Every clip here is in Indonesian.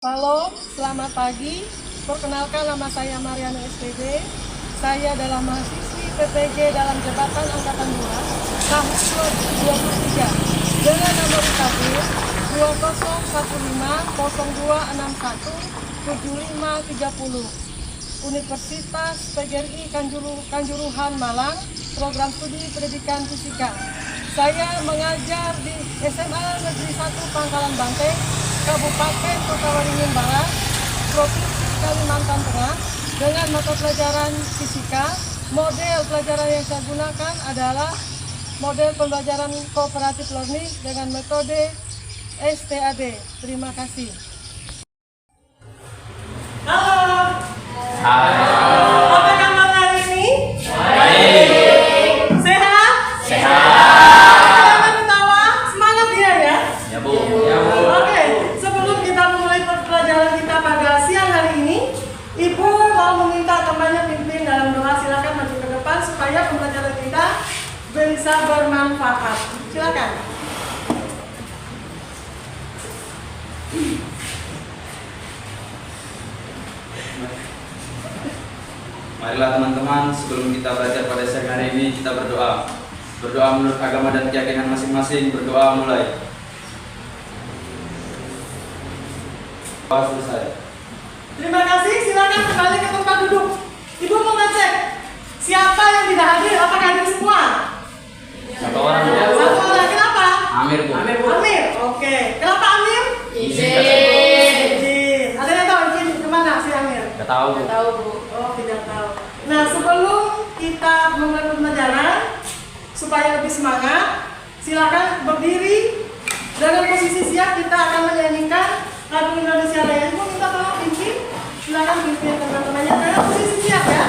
Halo, selamat pagi. Perkenalkan, nama saya Mariana SPD. Saya adalah mahasiswi PPG dalam jabatan Angkatan 2 tahun 2023 dengan nomor UKB 201502617530 Universitas PGRI Kanjuruhan Malang, program studi pendidikan fisika. Saya mengajar di SMA Negeri 1 Pangkalan Banteng, Kabupaten Kota Waringin Barat, Provinsi Kalimantan Tengah, dengan mata pelajaran fisika. Model pelajaran yang saya gunakan adalah model pembelajaran cooperative learning dengan metode STAD. Terima kasih. Halo. Halo. Apa kabar hari ini? Baik. Sehat? Sehat. Jangan ketawa, semangat ya. Ya Bu. Ya Bu. Oke, sebelum kita memulai pelajaran kita pada siang hari ini, Ibu mau meminta temannya pimpin dalam doa. Silakan maju ke depan supaya pembelajaran kita bisa bermanfaat. Silakan. Marilah teman-teman, sebelum kita belajar pada siang hari ini, kita berdoa. Berdoa menurut agama dan keyakinan masing-masing. Berdoa mulai. Doa selesai. Terima kasih, silakan kembali ke tempat duduk. Ibu mau ngecek siapa yang tidak hadir, apakah hadir semua? Satu orang Bu. Satu orang, kenapa? Amir Bu. Amir, oke. Kenapa Amir? Izin. Ada yang tahu izin kemana si Amir? Gak tahu Bu. Oh, tidak tahu. Nah, sebelum kita memulai pembelajaran, supaya lebih semangat, silakan berdiri. Dengan posisi siap kita akan menyanyikan lagu Indonesia Raya. Ibu minta tolong pimpin. Silakan pimpin teman-temannya. Dengan posisi siap ya.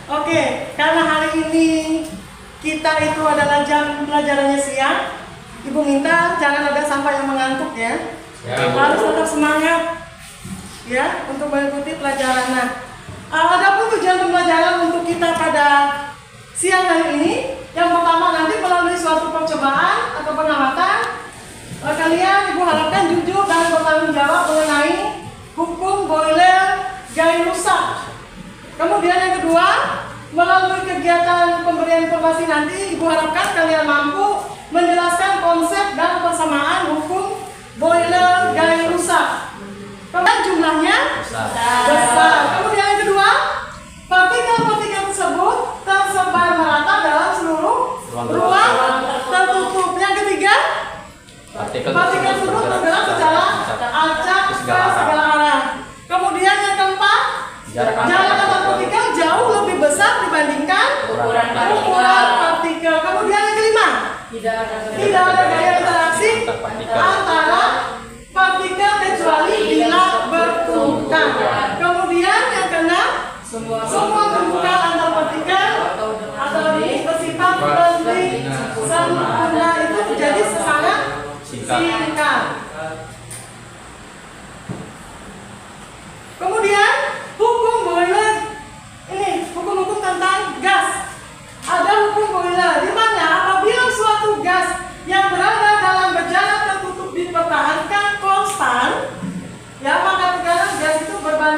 Oke, karena hari ini kita itu adalah jam pelajarannya siang, Ibu minta jangan ada sampai yang mengantuk ya. Harus tetap semangat ya untuk mengikuti pelajaran. Nah, adapun tujuan pembelajaran untuk kita pada siang hari ini, yang pertama nanti melalui suatu percobaan atau pengamatan, kalian Ibu harapkan jujur dan bertanggung jawab mengenai hukum boiler gaya rusak. Kemudian yang kedua, melalui kegiatan pemberian informasi nanti, Ibu harapkan kalian mampu menjelaskan konsep dan persamaan hukum boiler gaya rusak. Kemudian jumlahnya besar. Kemudian yang kedua, partikel-partikel tersebut tersebar merata dalam seluruh ruang tertutup. Yang ketiga, partikel tersebut bergerak secara acak ke segala arah. Kemudian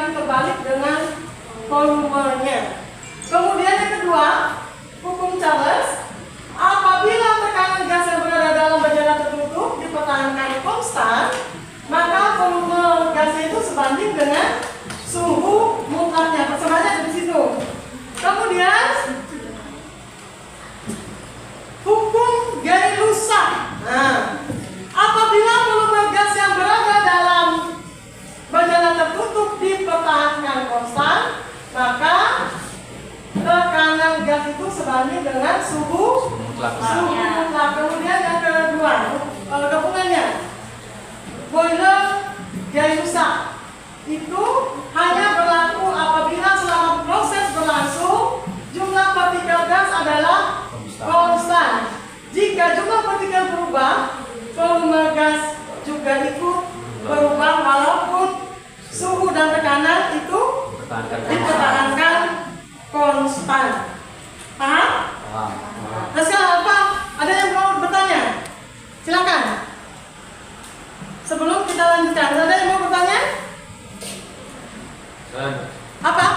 kali terbalik dengan volumenya. Kemudian yang kedua, hukum Charles, apabila tekanan gas yang berada dalam bejana tertutup dipertahankan konstan, maka volume gasnya itu sebanding dengan suhu mutlaknya. Persamaan di situ. Kemudian hukum Gay-Lussac. Nah, apabila volume gas yang berada dalam bejana tertutup dipertahankan konstan, maka tekanan gas itu sebanding dengan suhu mutlak. Kemudian yang kedua, gabungannya Boiler Gay-Lussac itu hanya berlaku apabila selama proses berlangsung jumlah partikel gas adalah konstan. Jika jumlah partikel berubah, volume gas juga ikut berubah walaupun suhu dan tekanan itu dipertahankan konstan. Paham? Nah, sekarang apa? Ada yang mau bertanya? Silakan. Sebelum kita lanjutkan, ada yang mau bertanya? Apa?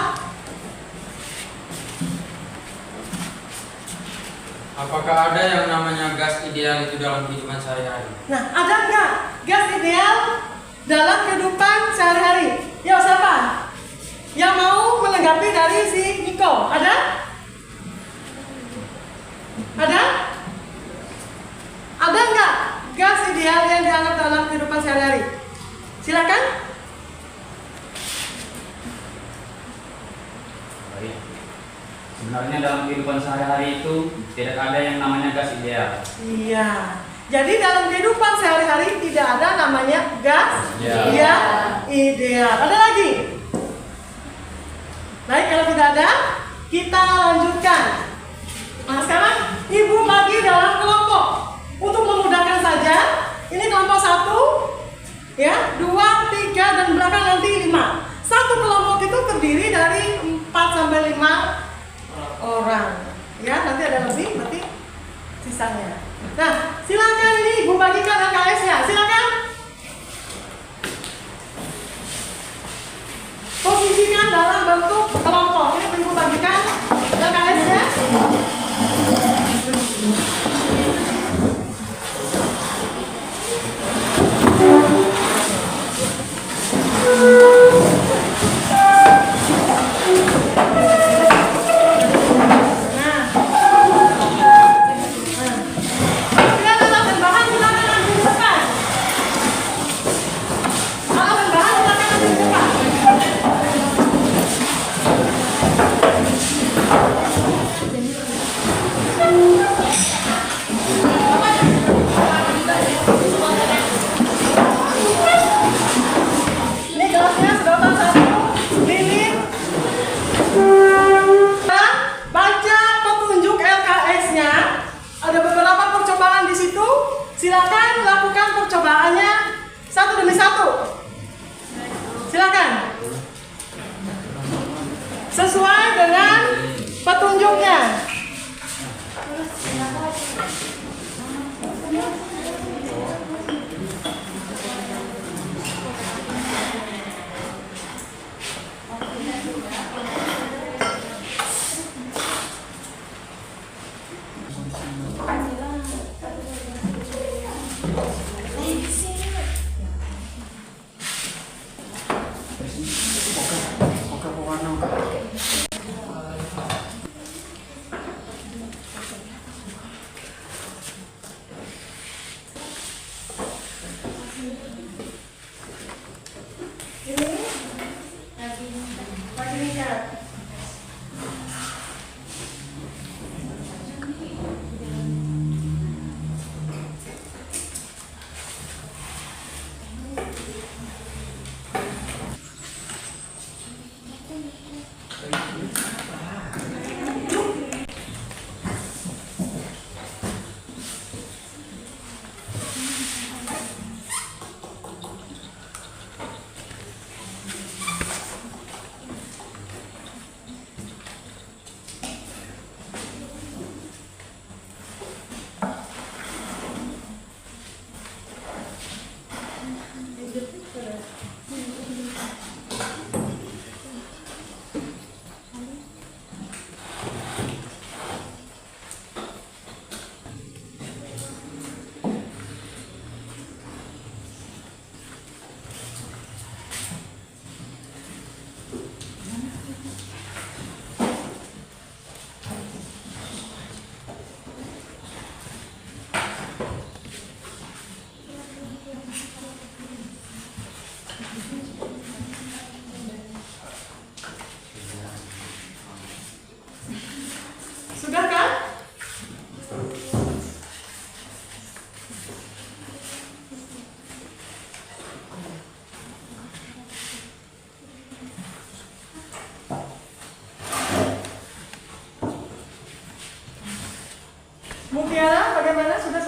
Apakah ada yang namanya gas ideal itu dalam kehidupan sehari-hari? Nah, ada nggak gas ideal dalam kehidupan sehari-hari? Ya, siapa? Yang mau menanggapi dari si Niko? Ada? Ada? Ada nggak gas ideal yang dianggap dalam kehidupan sehari-hari? Silakan. Baik. Sebenarnya dalam kehidupan sehari-hari itu tidak ada yang namanya gas ideal. Iya. Jadi dalam kehidupan sehari-hari tidak ada namanya gas ideal. Ada lagi? Baik, kalau tidak ada, kita lanjutkan. Nah, sekarang Ibu bagi dalam kelompok. Untuk memudahkan saja, ini kelompok 1, ya, 2, 3, dan belakang nanti 5. Satu kelompok itu terdiri dari 4 sampai 5 orang. Ya, nanti ada lebih, berarti sisanya. Nah, silakan ini Ibu bagikan LKS-nya. Silakan. Posisikan dalam bentuk kelompok. Ini Ibu bagikan LKS-nya. Silakan lakukan percobaannya satu demi satu. Silakan. Sesuai dengan petunjuknya.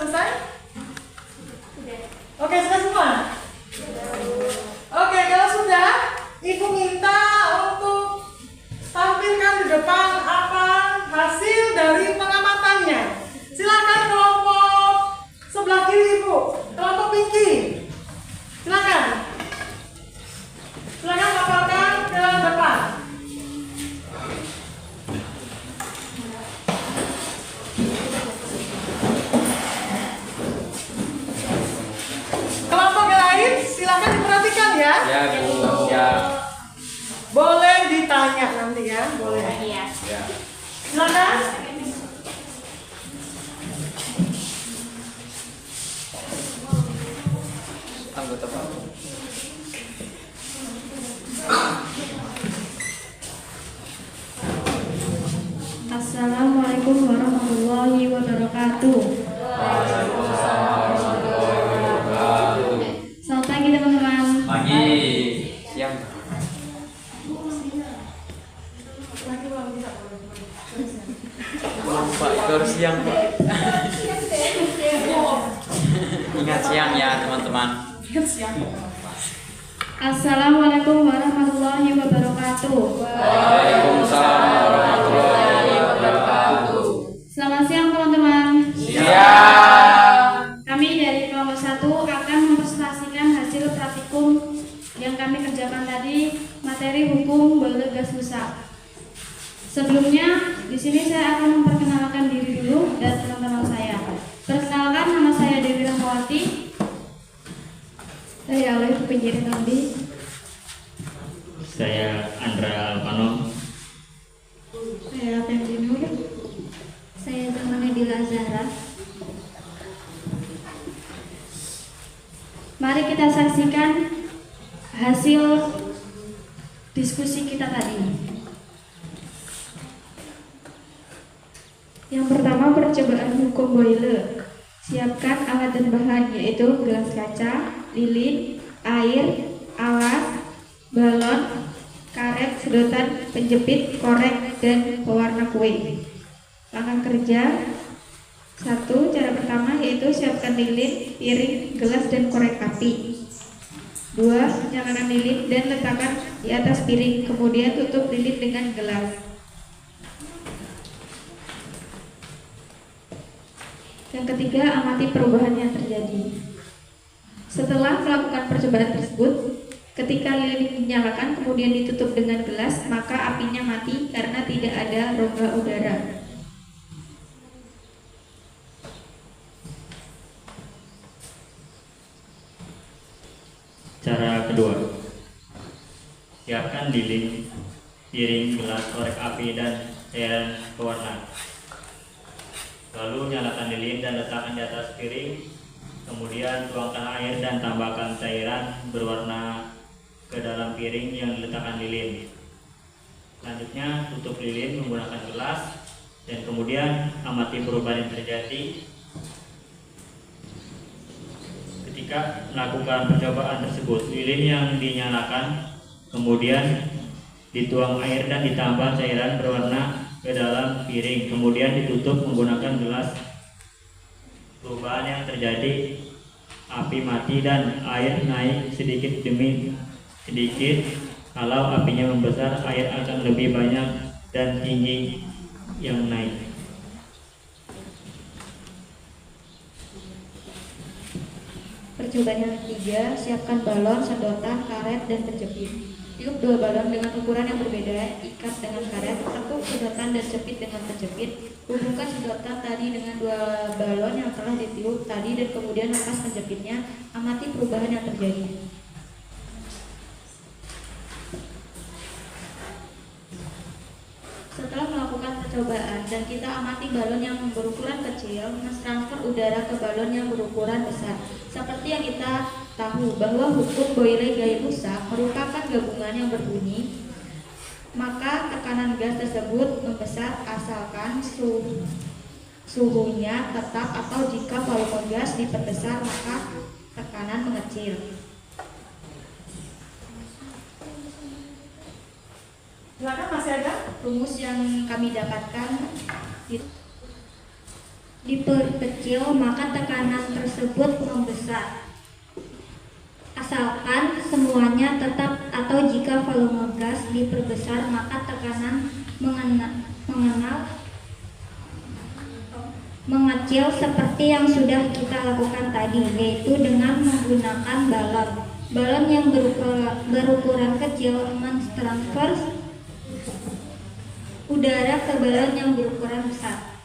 selesai? Oke, sudah semua? Oke, kalau sudah, Ibu minta untuk tampilkan di depan apa hasil dari pengamatannya. Silakan kelompok sebelah kiri Ibu, kelompok Pinky. Silakan. Silakan laporkan ke depan. Kelompok yang lain silakan diperhatikan ya. Ya, Bu. Ya. Boleh ditanya nanti ya, boleh. Ya. Silakan. Anggota Pak. Assalamualaikum warahmatullahi wabarakatuh. Selamat pagi teman-teman. Pagi. Siang. Pak, itu harus siang, Pak. Ingat siang ya, teman-teman. Assalamualaikum warahmatullahi wabarakatuh. Waalaikumsalam warahmatullahi wabarakatuh. Selamat siang teman-teman. Siang. Kami dari kelompok 1 akan mempresentasikan hasil praktikum yang kami kerjakan tadi, materi hukum boiler gas rusak. Sebelumnya, di sini saya akan memperkenalkan diri dulu dan teman-teman saya. Perkenalkan, nama saya Dewi Rahmawati. Saya oleh penyiar Nambi. Saya Andra Alpano. Saya Febri Nur. Saya temannya Dila Zahra. Mari kita saksikan hasil diskusi kita tadi. Yang pertama, percobaan hukum boiler. Siapkan alat dan bahan, yaitu gelas kaca, lilin, air, alas, balon, karet, sedotan, penjepit, korek, dan pewarna kue. Langkah kerja 1. Cara pertama yaitu siapkan lilin, piring, gelas, dan korek api. 2. Nyalakan lilin dan letakkan di atas piring, kemudian tutup lilin dengan gelas. Yang ketiga, amati perubahan yang terjadi. Setelah melakukan percobaan tersebut, ketika lilin dinyalakan kemudian ditutup dengan gelas, maka apinya mati karena tidak ada rongga udara. Cara kedua, siapkan lilin, piring, gelas, korek api, dan cairan pewarna. Lalu nyalakan lilin dan letakkan di atas piring. Kemudian tuangkan air dan tambahkan cairan berwarna ke dalam piring yang diletakkan lilin. Selanjutnya tutup lilin menggunakan gelas dan kemudian amati perubahan yang terjadi ketika melakukan percobaan tersebut. Lilin yang dinyalakan kemudian dituang air dan ditambah cairan berwarna ke dalam piring, kemudian ditutup menggunakan gelas. Perubahan yang terjadi, api mati dan air naik sedikit demi sedikit. Kalau apinya membesar, air akan lebih banyak dan tinggi yang naik. Percobaan yang ketiga, siapkan balon, sedotan, karet, dan penjepit. Tiup 2 balon dengan ukuran yang berbeda, ikat dengan karet, tekuk sedotan dan jepit dengan penjepit. Hubungkan sedotan tadi dengan 2 balon yang telah ditiup tadi dan kemudian lepas penjepitnya. Amati perubahan yang terjadi. Setelah melakukan percobaan dan kita amati balon yang berukuran kecil mentransfer udara ke balon yang berukuran besar. Seperti yang kita tahu bahwa hukum boiler gaya rusak merupakan gabungan yang berbunyi, maka tekanan gas tersebut membesar asalkan suhunya tetap, atau jika volume gas diperbesar maka tekanan mengecil. Silakan, masih ada? Rumus yang kami dapatkan diperkecil, maka tekanan tersebut membesar. Asalkan semuanya tetap, atau jika volume gas diperbesar, maka tekanan mengecil seperti yang sudah kita lakukan tadi, yaitu dengan menggunakan balon. Balon yang berukuran kecil mentransfer udara ke balon yang berukuran besar.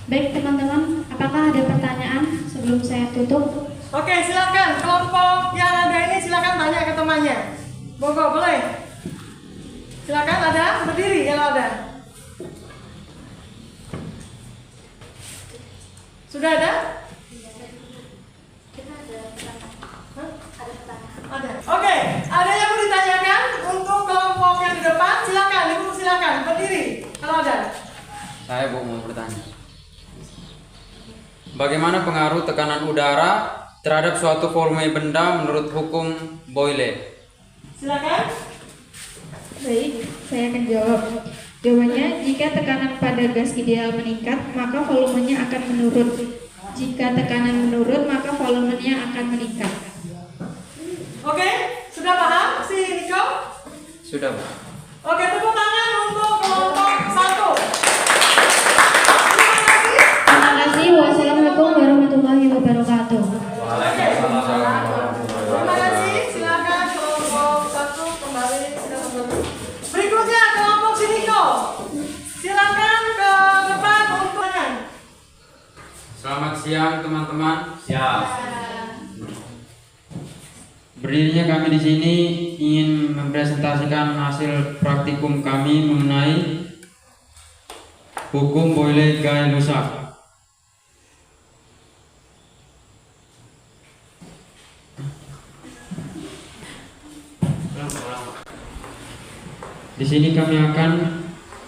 Baik teman-teman, apakah ada pertanyaan sebelum saya tutup? Oke, silakan kelompok yang ada ini silakan tanya ke temannya. Bogo, boleh? Silakan, ada berdiri kalau ada. Sudah ada? Hah? Ada. Oke, ada yang mau ditanyakan untuk kelompok yang di depan? Silakan, ibu silakan berdiri kalau ada. Saya mau bertanya. Bagaimana pengaruh tekanan udara terhadap suatu volume benda menurut hukum Boyle? Silakan. Baik, saya akan jawab. Jawabannya, jika tekanan pada gas ideal meningkat, maka volumenya akan menurun. Jika tekanan menurun, maka volumenya akan meningkat. Oke, sudah paham si Niko? Sudah, Bu. Oke, tepuk tangan untuk kelompok 1. Terima kasih. Wassalamualaikum warahmatullahi wabarakatuh. Terima kasih. Silakan kelompok 1 kembali silakan berdiri. Berikutnya kelompok si Niko. Silakan ke depan untuk tangan. Selamat siang teman-teman. Siap. Berdirinya kami di sini ingin mempresentasikan hasil praktikum kami mengenai hukum Boyle-Gay-Lussac. Di sini kami akan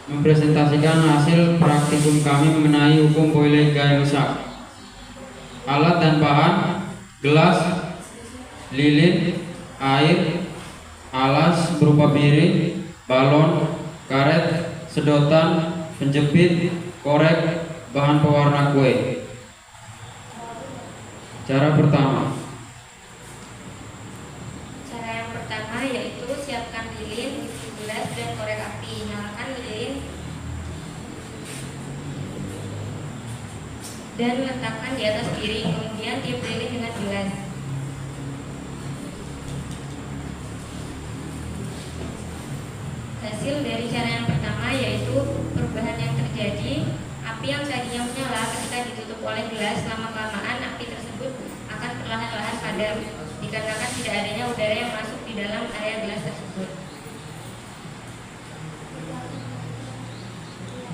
mempresentasikan hasil praktikum kami mengenai hukum Boyle-Gay-Lussac. Alat dan bahan: gelas, lilin, air, alas berupa piring, balon, karet, sedotan, penjepit, korek, bahan pewarna kue. Cara pertama. Cara yang pertama yaitu siapkan lilin, gelas, dan korek api. Nyalakan lilin dan letakkan di atas piring. Kemudian tiup lilin dengan gelas. Hasil dari cara yang pertama yaitu perubahan yang terjadi. Api yang tadinya menyala ketika ditutup oleh gelas, lama-kelamaan api tersebut akan perlahan-lahan padam dikarenakan tidak adanya udara yang masuk di dalam area gelas tersebut.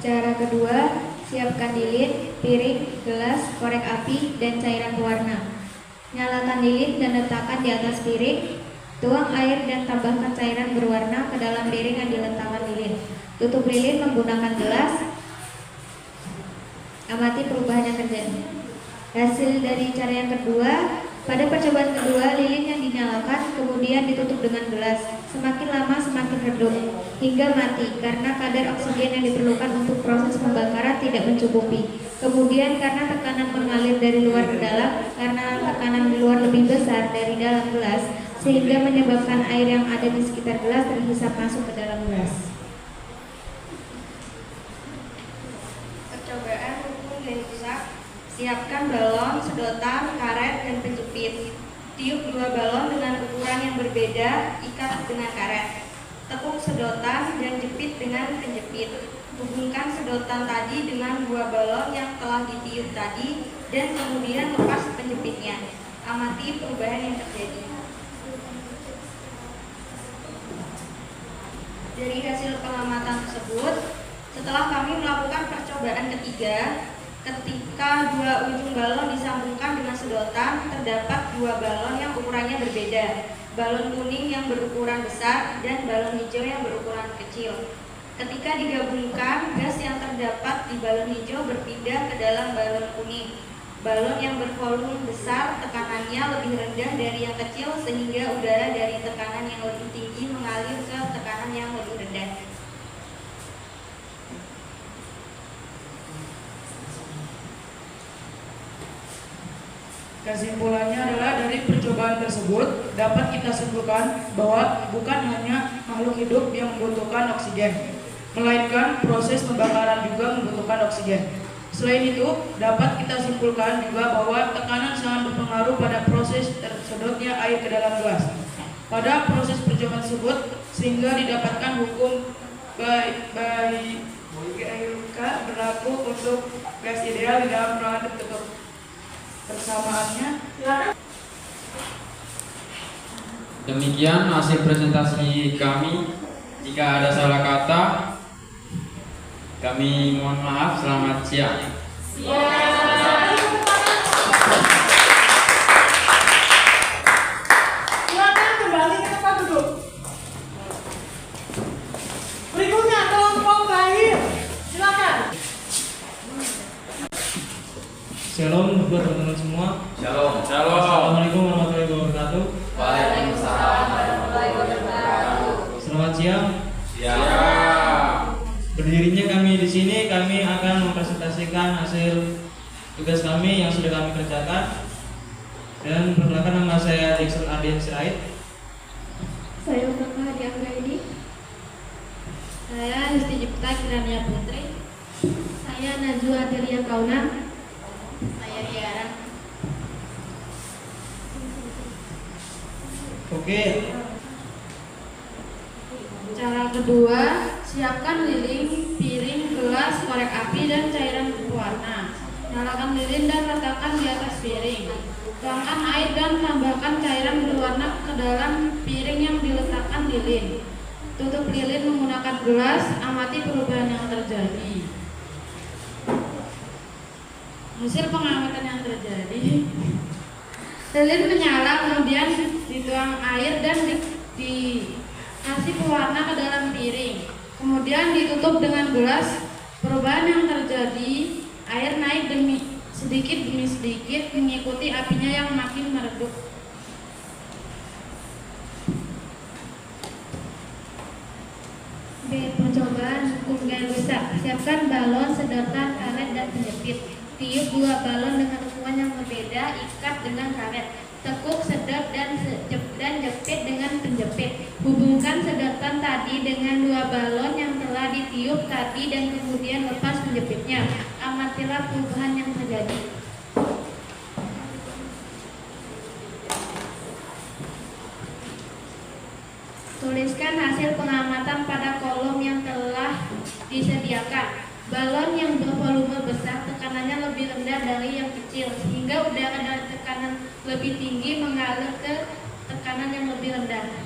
Cara kedua, siapkan lilin, piring, gelas, korek api, dan cairan pewarna. Nyalakan lilin dan letakkan di atas piring. Tuang air dan tambahkan cairan berwarna ke dalam piring yang diletakkan lilin. Tutup lilin menggunakan gelas. Amati perubahan yang terjadi. Hasil dari cara yang kedua, pada percobaan kedua, lilin yang dinyalakan kemudian ditutup dengan gelas. Semakin lama semakin redup hingga mati karena kadar oksigen yang diperlukan untuk proses pembakaran tidak mencukupi. Kemudian karena tekanan mengalir dari luar ke dalam, karena tekanan di luar lebih besar dari dalam gelas, sehingga menyebabkan air yang ada di sekitar gelas terhisap masuk ke dalam gelas. Percobaan hukum Gay-Lussac. Siapkan balon, sedotan, karet, dan penjepit. Tiup dua balon dengan ukuran yang berbeda, ikat dengan karet. Tekuk sedotan dan jepit dengan penjepit. Hubungkan sedotan tadi dengan dua balon yang telah ditiup tadi dan kemudian lepas penjepitnya. Amati perubahan yang terjadi. Dari hasil pengamatan tersebut, setelah kami melakukan percobaan ketiga, ketika dua ujung balon disambungkan dengan sedotan, terdapat dua balon yang ukurannya berbeda. Balon kuning yang berukuran besar dan balon hijau yang berukuran kecil. Ketika digabungkan, gas yang terdapat di balon hijau berpindah ke dalam balon kuning. Balon yang bervolume besar tekanannya lebih rendah dari yang kecil sehingga udara dari tekanan yang lebih tinggi mengalir ke tekanan yang lebih rendah. Kesimpulannya adalah dari percobaan tersebut dapat kita simpulkan bahwa bukan hanya makhluk hidup yang membutuhkan oksigen, melainkan proses pembakaran juga membutuhkan oksigen. Selain itu, dapat kita simpulkan juga bahwa tekanan sangat berpengaruh pada proses tersedotnya air ke dalam gelas. Pada proses percobaan tersebut, sehingga didapatkan hukum Bayuka berlaku untuk gas ideal di dalam ruangan tertutup. Persamaannya, Demikian hasil presentasi kami. Jika ada salah kata, kami mohon maaf. Selamat siang. Silakan kembali ke tempat duduk. Berikutnya kelompok terakhir. Silakan. Shalom buat teman-teman semua. Shalom. Assalamualaikum warahmatullahi wabarakatuh. Waalaikumsalam warahmatullahi wabarakatuh. Selamat siang. Siap. Berdirinya kami di sini, kami akan mempresentasikan hasil tugas kami yang sudah kami kerjakan. Dan perkenalkan, nama saya Jackson Ardian Sirait. Saya Umpama Hadi Anggaini. Saya Yusti Cipta Kirania Putri. Saya Najwa Delia Kauna. Saya Tiara. Oke, Cara kedua, siapkan lilin, piring, gelas, korek api, dan cairan berwarna. Nyalakan lilin dan letakkan di atas piring. Tuangkan air dan tambahkan cairan berwarna ke dalam piring yang diletakkan lilin. Tutup lilin menggunakan gelas, amati perubahan yang terjadi. Hasil pengamatan yang terjadi, lilin menyala, kemudian dituang air dan dikasih pewarna ke dalam piring. Kemudian ditutup dengan gelas. Perubahan yang terjadi, air naik sedikit demi sedikit mengikuti apinya yang makin meredup. B. Percobaan hukum gaya rusak. Siapkan balon, sedotan, karet, dan penjepit. Tiup dua balon dengan ukuran yang berbeda, ikat dengan karet. Tekuk, sedot, dan jepit dengan penjepit. Hubungkan sedotan tadi dengan dua balon yang telah ditiup tadi dan kemudian lepas penjepitnya. Amatilah perubahan yang terjadi. Tuliskan hasil pengamatan pada kolom yang telah disediakan. Balon yang bervolume besar tekanannya lebih rendah dari yang kecil, sehingga udara dari tekanan lebih tinggi mengalir ke tekanan yang lebih rendah.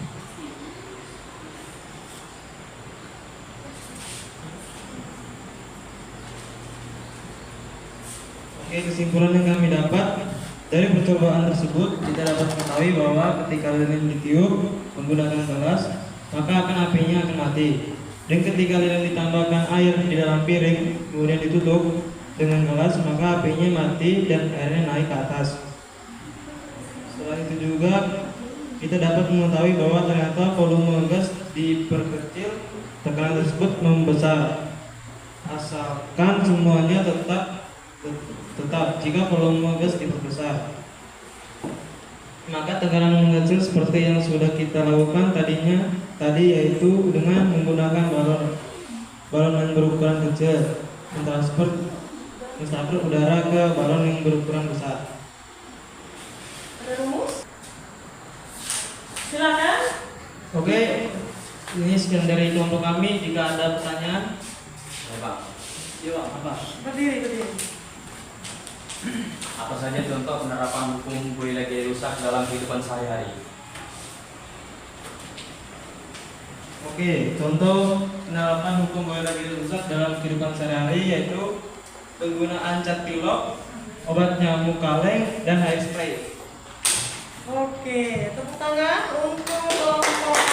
Oke, kesimpulan yang kami dapat dari percobaan tersebut, kita dapat mengetahui bahwa ketika lilin ditiup menggunakan gelas, maka apinya akan mati. Dan ketika lilin ditambahkan air di dalam piring, kemudian ditutup dengan gelas, maka apinya mati dan airnya naik ke atas. Setelah itu juga kita dapat mengetahui bahwa ternyata volume gas diperkecil, tekanan tersebut membesar. Asalkan semuanya tetap jika volume gas diperbesar, maka tekanan mengecil seperti yang sudah kita lakukan tadi, yaitu dengan menggunakan balon yang berukuran kecil mentransfer udara ke balon yang berukuran besar. Ada rumus? Silakan. Oke, ini sekian dari kelompok kami. Jika ada pertanyaan, apa? Berdiri. Apa saja contoh penerapan hukum boiler gaya rusak dalam kehidupan sehari-hari? Oke, contoh penerapan hukum boiler gaya rusak dalam kehidupan sehari-hari yaitu penggunaan cat pilok, obat nyamuk kaleng, dan air spray. Oke, tepuk tangan untuk kelompok.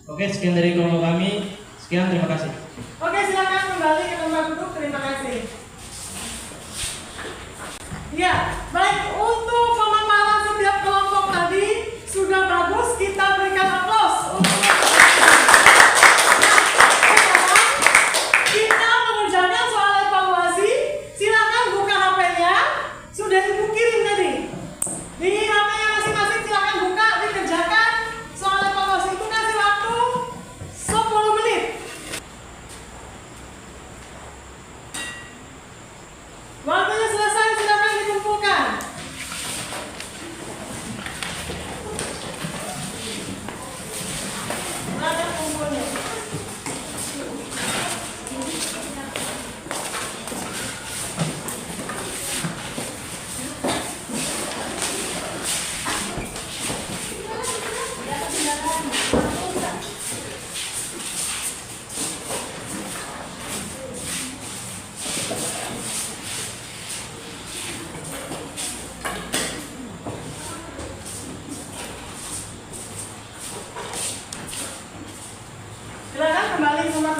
Oke, sekian dari kelompok kami. Sekian, terima kasih. Oke, silakan kembali ke tempat duduk. Terima kasih. Ya, baik, untuk pemaparan setiap kelompok tadi sudah bagus. Kita berikan aplaus untuk kita mengerjakan soal evaluasi.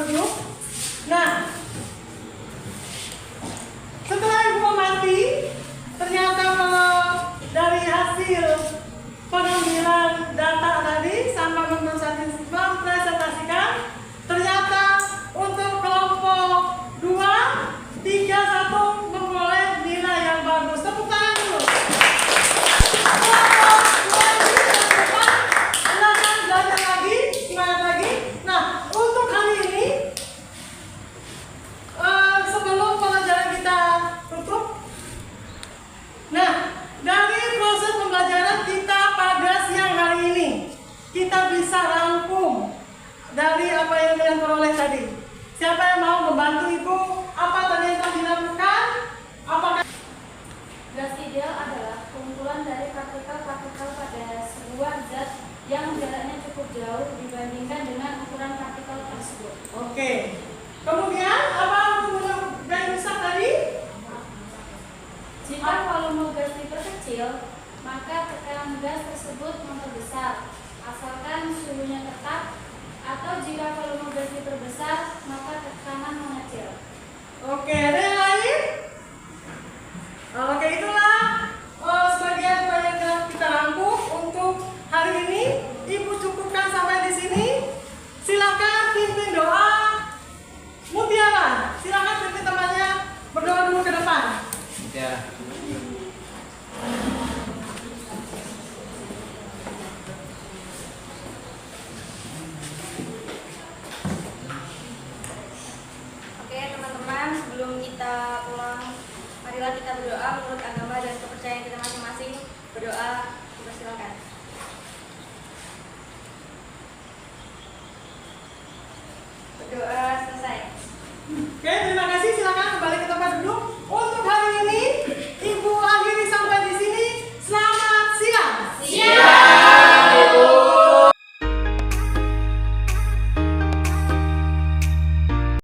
duduk. Nah, setelah Ibu amati, ternyata kalau dari hasil pengambilan data tadi sama mempresentasikan, ternyata untuk kelompok 2, 3, 1 memperoleh nilai yang bagus. Tepuk tangan dulu. Kelompok 2 ini teman-teman, silakan belajar lagi, semangat lagi. Nah, untuk hari ini, sebelum pelajaran kita tutup, nah, dari proses pembelajaran kita pada siang hari ini, kita bisa rangkum dari apa yang kalian peroleh tadi. Siapa yang mau membantu Ibu? Apa tadi yang telah dilakukan? Apakah Gas ideal adalah kumpulan dari partikel-partikel pada sebuah zat yang jaraknya cukup jauh dibandingkan dengan ukuran partikel tersebut. Oke. Kemudian apa untuk gaya besar tadi? Jika volume gas diperkecil, maka tekanan gas tersebut memperbesar, asalkan suhunya tetap, atau jika volume gas diperbesar, maka tekanan mengecil. Oke, ada yang lain? Oke, itulah sebagian yang kita rangkum untuk hari ini. Ibu cukupkan sampai di sini. Silakan pimpin doa. Mutiara, silakan pimpin temannya berdoa dulu ke depan. Ya.